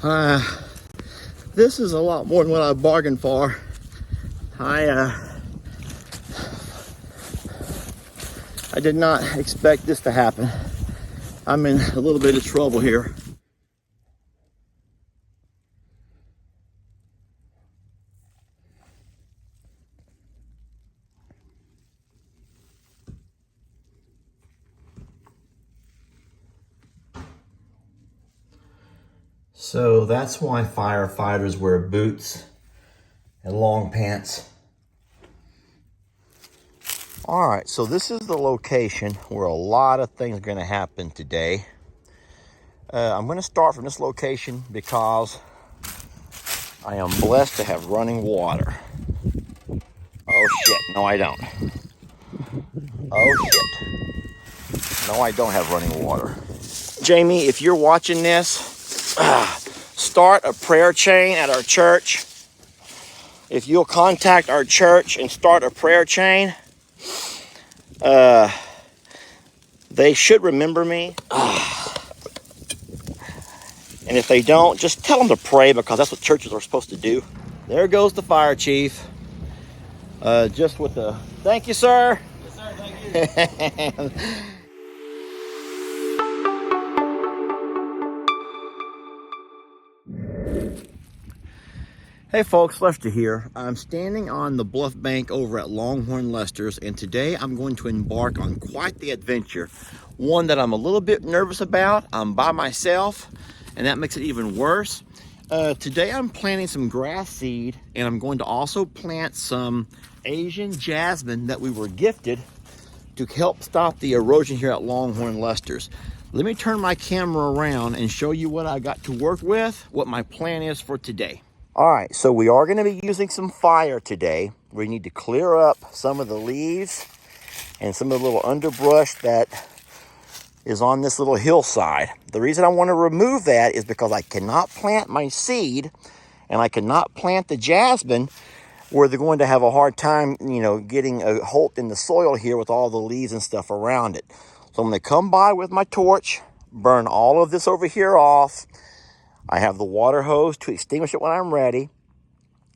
This is a lot more than what I bargained for. I did not expect this to happen. I'm in a little bit of trouble here. So that's why firefighters wear boots and long pants. All right, so this is the location where a lot of things are going to happen today. I'm going to start from this location because I am blessed to have running water. Oh shit, no I don't. Oh shit. No, I don't have running water. Jamie, if you're watching this, start a prayer chain at our church. If you'll contact our church and start a prayer chain, they should remember me. And if they don't, just tell them to pray, because that's what churches are supposed to do. There goes the fire chief. Just with the, thank you, sir. Yes, sir, thank you. Hey folks, Lester here. I'm standing on the bluff bank over at Longhorn Lester's, and today I'm going to embark on quite the adventure. One that I'm a little bit nervous about. I'm by myself, and that makes it even worse. Today I'm planting some grass seed, and I'm going to also plant some Asian jasmine that we were gifted to help stop the erosion here at Longhorn Lester's. Let me turn my camera around and show you what I got to work with, what my plan is for today. All right, so we are going to be using some fire today. We need to clear up some of the leaves and some of the little underbrush that is on this little hillside. The reason I want to remove that is because I cannot plant my seed, and I cannot plant the jasmine where they're going to have a hard time, getting a hold in the soil here with all the leaves and stuff around it. So I'm going to come by with my torch, burn all of this over here off. I have the water hose to extinguish it when I'm ready.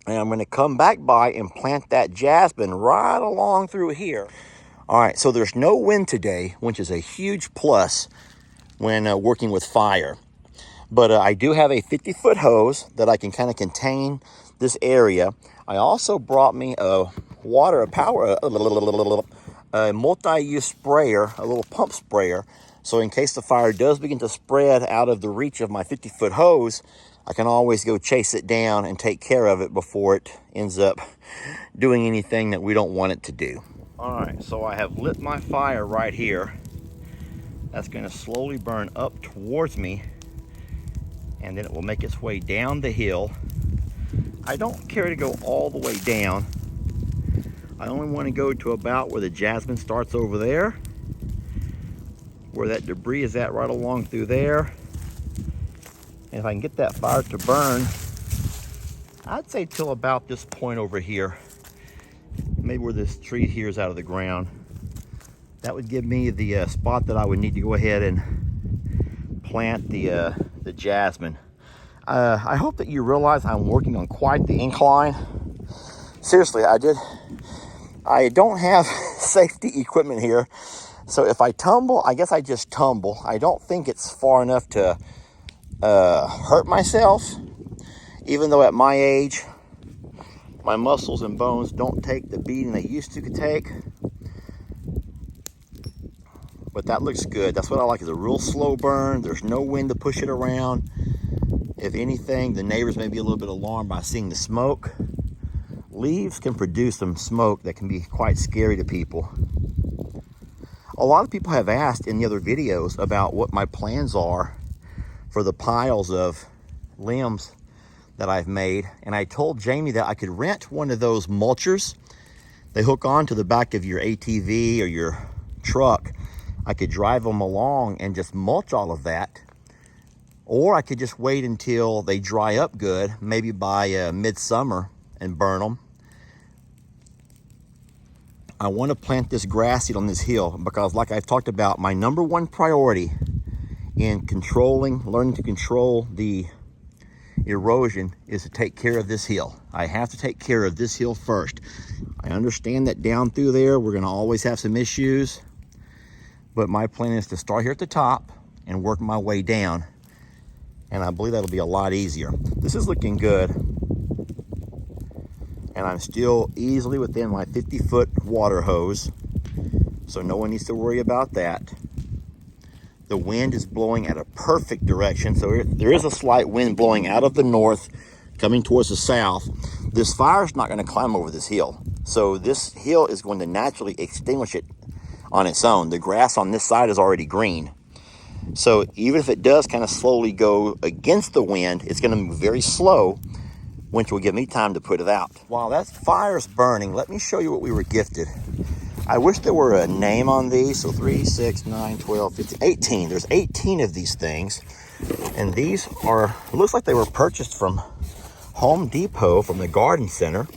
And I'm going to come back by and plant that jasmine right along through here. All right, so there's no wind today, which is a huge plus when working with fire. But I do have a 50-foot hose that I can kind of contain this area. I also brought me a multi-use sprayer, a little pump sprayer. So in case the fire does begin to spread out of the reach of my 50-foot hose, I can always go chase it down and take care of it before it ends up doing anything that we don't want it to do. All right, so I have lit my fire right here. That's going to slowly burn up towards me, and then it will make its way down the hill. I don't care to go all the way down. I only want to go to about where the jasmine starts over there, where that debris is at, right along through there. And if I can get that fire to burn, I'd say till about this point over here, maybe where this tree here is out of the ground. That would give me the spot that I would need to go ahead and plant the jasmine. I hope that you realize I'm working on quite the incline. Seriously, I don't have safety equipment here. So if I tumble, I guess I just tumble. I don't think it's far enough to hurt myself, even though at my age, my muscles and bones don't take the beating they used to take. But that looks good. That's what I like, is a real slow burn. There's no wind to push it around. If anything, the neighbors may be a little bit alarmed by seeing the smoke. Leaves can produce some smoke that can be quite scary to people. A lot of people have asked in the other videos about what my plans are for the piles of limbs that I've made. And I told Jamie that I could rent one of those mulchers. They hook on to the back of your ATV or your truck. I could drive them along and just mulch all of that. Or I could just wait until they dry up good, maybe by midsummer, and burn them. I want to plant this grass seed on this hill because, like I've talked about, my number one priority in learning to control the erosion is to take care of this hill. I have to take care of this hill first. I understand that down through there, we're gonna always have some issues, but my plan is to start here at the top and work my way down. And I believe that'll be a lot easier. This is looking good. And I'm still easily within my 50-foot water hose, so no one needs to worry about that. The wind is blowing at a perfect direction, so there is a slight wind blowing out of the north, coming towards the south. This fire's not going to climb over this hill, so this hill is going to naturally extinguish it on its own. The grass on this side is already green, so even if it does kind of slowly go against the wind, it's going to move very slow, which will give me time to put it out. While that fire's burning, let me show you what we were gifted. I wish there were a name on these. So 3, 6, 9, 12, 15, 18. There's 18 of these things. And these are, looks like they were purchased from Home Depot, from the garden center.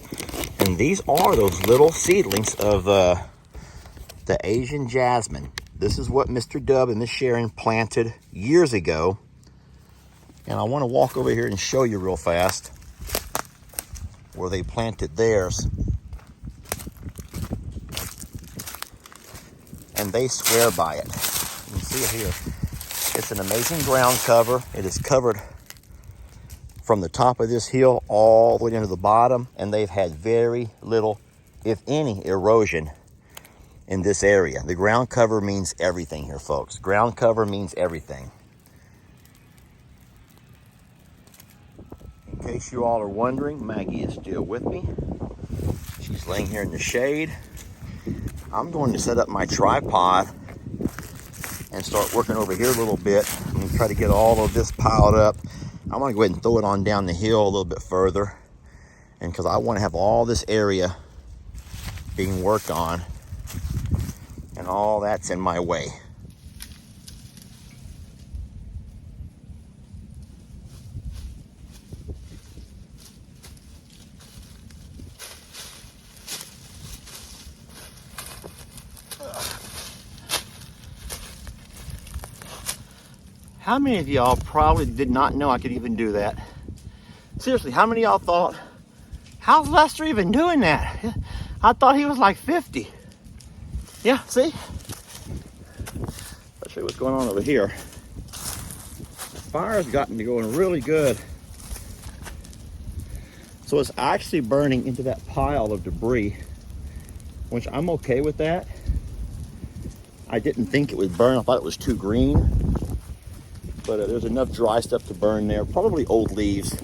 And these are those little seedlings of the Asian jasmine. This is what Mr. Dub and Miss Sharon planted years ago. And I want to walk over here and show you real fast where they planted theirs. And they swear by it. You can see it here. It's an amazing ground cover. It is covered from the top of this hill all the way down to the bottom, and they've had very little, if any, erosion in this area. The ground cover means everything here, folks. Ground cover means everything. In case you all are wondering, Maggie is still with me. She's laying here in the shade. I'm going to set up my tripod and start working over here a little bit. I'm going to try to get all of this piled up. I'm going to go ahead and throw it on down the hill a little bit further, and because I want to have all this area being worked on, and all that's in my way. How many of y'all probably did not know I could even do that? Seriously, how many of y'all thought, how's Lester even doing that? I thought he was like 50. Yeah, see? I'll show you what's going on over here. The fire's gotten to going really good. So it's actually burning into that pile of debris, which I'm okay with that. I didn't think it would burn. I thought it was too green. But there's enough dry stuff to burn there, probably old leaves.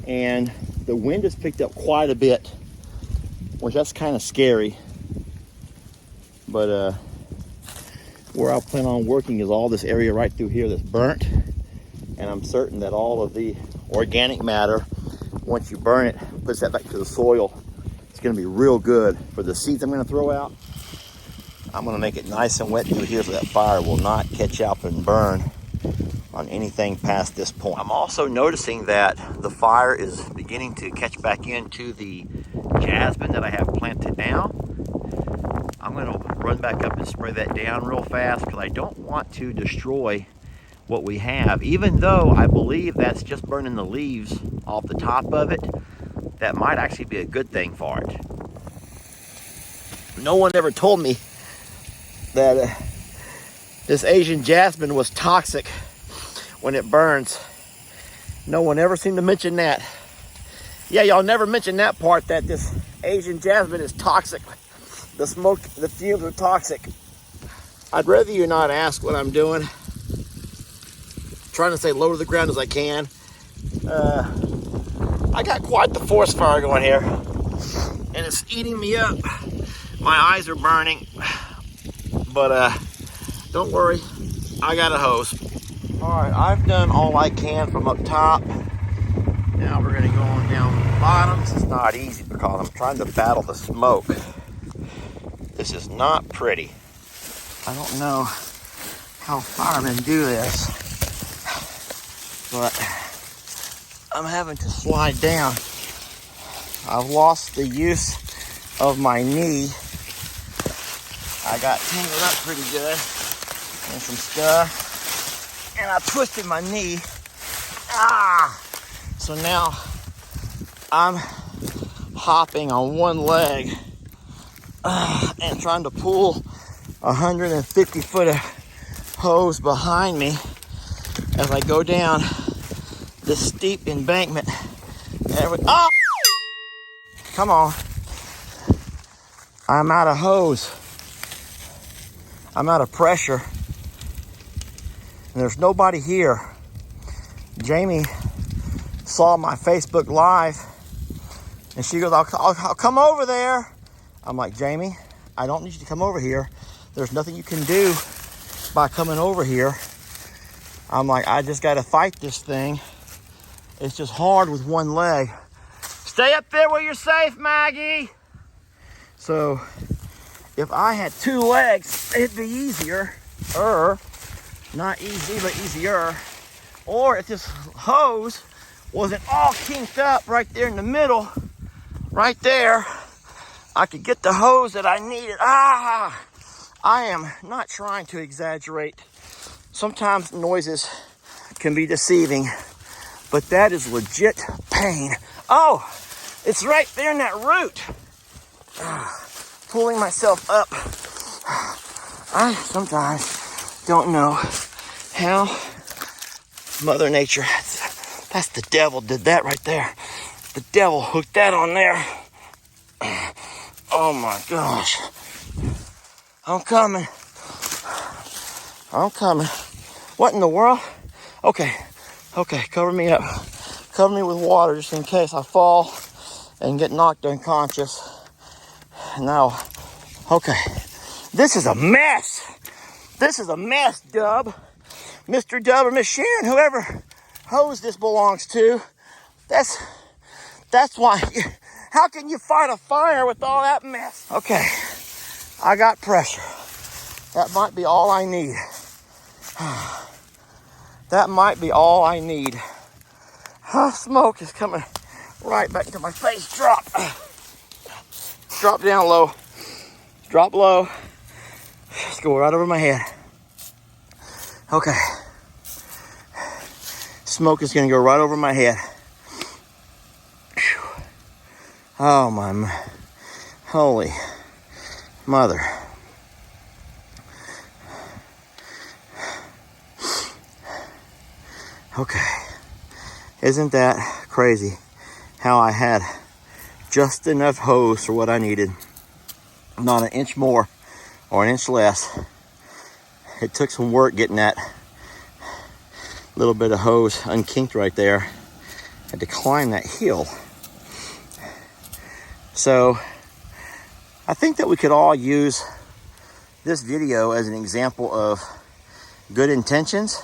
And the wind has picked up quite a bit, which that's kind of scary. But where I plan on working is all this area right through here that's burnt. And I'm certain that all of the organic matter, once you burn it, puts that back to the soil. It's gonna be real good for the seeds I'm gonna throw out. I'm gonna make it nice and wet through here so that fire will not catch up and burn on anything past this point. I'm also noticing that the fire is beginning to catch back into the jasmine that I have planted now. I'm going to run back up and spray that down real fast because I don't want to destroy what we have. Even though I believe that's just burning the leaves off the top of it, that might actually be a good thing for it. No one ever told me that this Asian jasmine was toxic when it burns. No one ever seemed to mention that. Yeah, y'all never mentioned that part, that this Asian jasmine is toxic. The smoke, the fumes are toxic. I'd rather you not ask what I'm doing. Trying to stay low to the ground as I can. I got quite the forest fire going here, and it's eating me up. My eyes are burning, but don't worry, I got a hose. All right, I've done all I can from up top. Now we're gonna go on down the bottom. This is not easy because I'm trying to battle the smoke. This is not pretty. I don't know how firemen do this, but I'm having to slide down. I've lost the use of my knee. I got tangled up pretty good in some stuff, and I twisted my knee. So now I'm hopping on one leg and trying to pull 150 foot of hose behind me as I go down this steep embankment. Oh! Come on. I'm out of hose. I'm out of pressure. And there's nobody here. Jamie saw my Facebook Live and she goes, I'll come over there. I'm like, Jamie, I don't need you to come over here. There's nothing you can do by coming over here. I'm like, I just got to fight this thing. It's just hard with one leg. Stay up there where you're safe, Maggie. So if I had two legs, it'd be easier. Not easy, but easier. Or if this hose wasn't all kinked up right there in the middle, right there, I could get the hose that I needed. I am not trying to exaggerate. Sometimes noises can be deceiving, but that is legit pain. Oh, it's right there in that root. Pulling myself up. I sometimes don't know how Mother Nature, that's the devil did that right there. The devil hooked that on there. Oh my gosh. I'm coming. What in the world? Okay, cover me up. Cover me with water just in case I fall and get knocked unconscious. Now, okay, this is a mess. Dub. Mr. Dub or Miss Sharon, whoever hose this belongs to. That's why. How can you fight a fire with all that mess? Okay, I got pressure. That might be all I need. Smoke is coming right back into my face. Drop down low. Drop low. Just go right over my head. Okay. Smoke is gonna go right over my head. Oh my holy mother. Okay. Isn't that crazy how I had just enough hose for what I needed? Not an inch more or an inch less. It took some work getting that little bit of hose unkinked right there. Had to climb that hill. So I think that we could all use this video as an example of good intentions.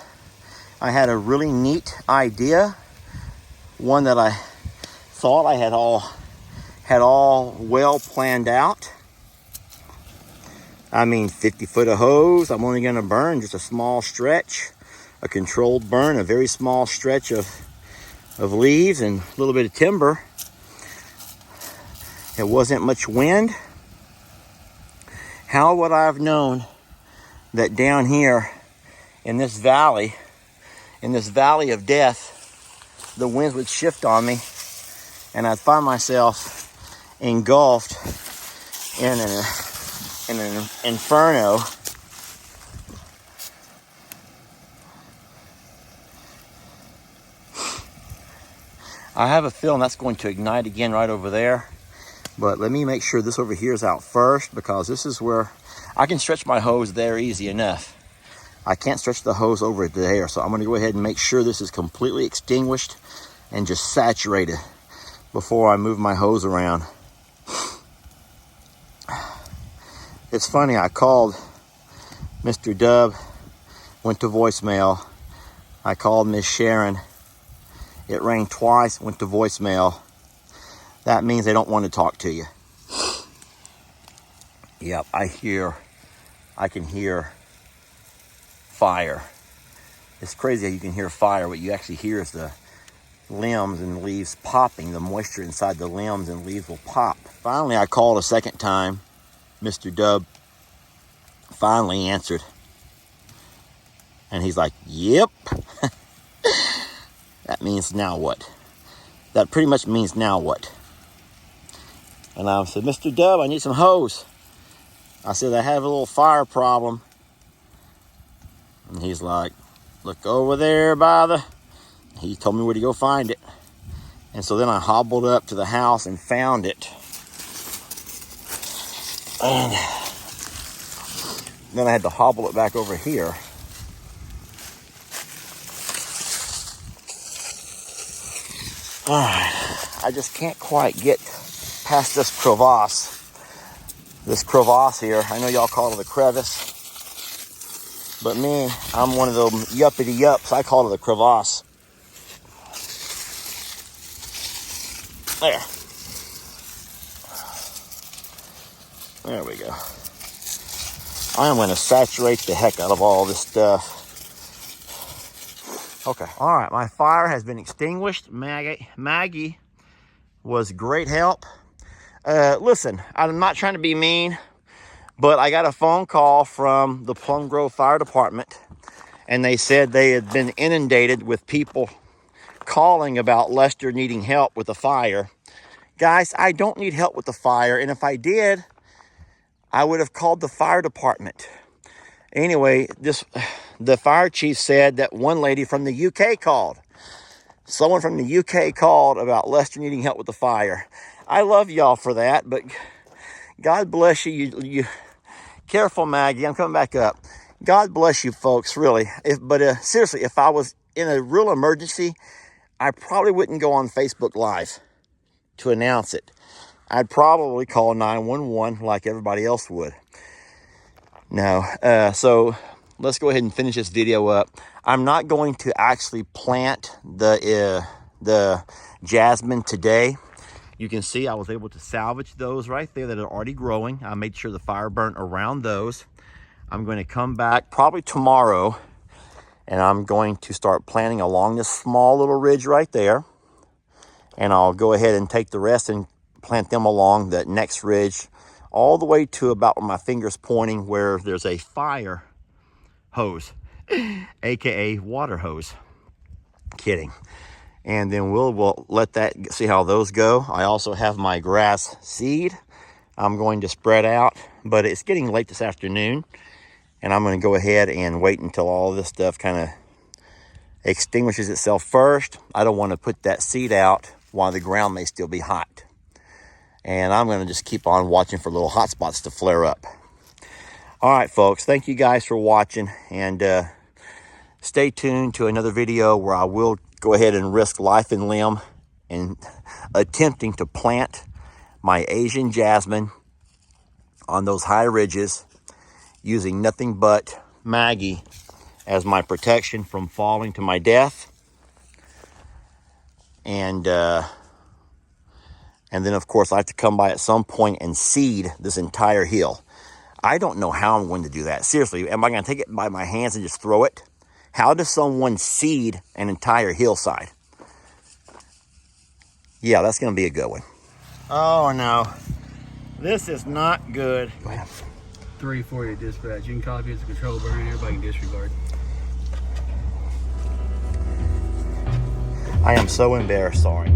I had a really neat idea, one that I thought I had all well planned out. I mean, 50 foot of hose, I'm only gonna burn just a small stretch, a controlled burn, a very small stretch of leaves and a little bit of timber. It wasn't much wind. How would I have known that down here in this valley of death, the winds would shift on me and I'd find myself engulfed in an inferno. I have a feeling that's going to ignite again right over there. But let me make sure this over here is out first, because this is where I can stretch my hose there easy enough. I can't stretch the hose over there, so I'm going to go ahead and make sure this is completely extinguished and just saturated before I move my hose around. It's funny, I called Mr. Dub, went to voicemail. I called Miss Sharon. It rang twice, went to voicemail. That means they don't want to talk to you. Yep, I can hear fire. It's crazy how you can hear fire. What you actually hear is the limbs and leaves popping. The moisture inside the limbs and leaves will pop. Finally, I called a second time. Mr. Dub finally answered. And he's like, yep. That means now what? that pretty much means now what? And I said, Mr. Dub, I need some hose. I said, I have a little fire problem. And he's like, look over there by the... He told me where to go find it. And so then I hobbled up to the house and found it. And then I had to hobble it back over here. All right, I just can't quite get past this crevasse. This crevasse here, I know y'all call it a crevice, but me, I'm one of them yuppity yups. I call it a crevasse. There. There we go. I am going to saturate the heck out of all this stuff. Okay. All right, my fire has been extinguished. Maggie was great help. Listen, I'm not trying to be mean, but I got a phone call from the Plum Grove Fire Department, and they said they had been inundated with people calling about Lester needing help with the fire. Guys, I don't need help with the fire, and if I did, I would have called the fire department. Anyway, the fire chief said that one lady from the UK called. Someone from the UK called about Lester needing help with the fire. I love y'all for that, but God bless you. You careful, Maggie. I'm coming back up. God bless you, folks, really. Seriously, if I was in a real emergency, I probably wouldn't go on Facebook Live to announce it. I'd probably call 911 like everybody else would. No, so let's go ahead and finish this video up. I'm not going to actually plant the jasmine today. You can see I was able to salvage those right there that are already growing. I made sure the fire burnt around those. I'm going to come back probably tomorrow, and I'm going to start planting along this small little ridge right there. And I'll go ahead and take the rest and plant them along that next ridge, all the way to about where my finger's pointing, where there's a fire hose, aka water hose. Kidding. And then we'll let that, see how those go. I also have my grass seed I'm going to spread out, but it's getting late this afternoon, and I'm going to go ahead and wait until all this stuff kind of extinguishes itself first. I don't want to put that seed out while the ground may still be hot. And I'm going to just keep on watching for little hot spots to flare up. All right, folks, thank you guys for watching, and stay tuned to another video where I will go ahead and risk life and limb in attempting to plant my Asian jasmine on those high ridges using nothing but Maggie as my protection from falling to my death. And then, of course, I have to come by at some point and seed this entire hill. I don't know how I'm going to do that. Seriously, am I going to take it by my hands and just throw it? How does someone seed an entire hillside? Yeah, that's going to be a good one. Oh, no. This is not good. 340 dispatch. You can copy as a control burn. Everybody can disregard. I am so embarrassed. Sorry.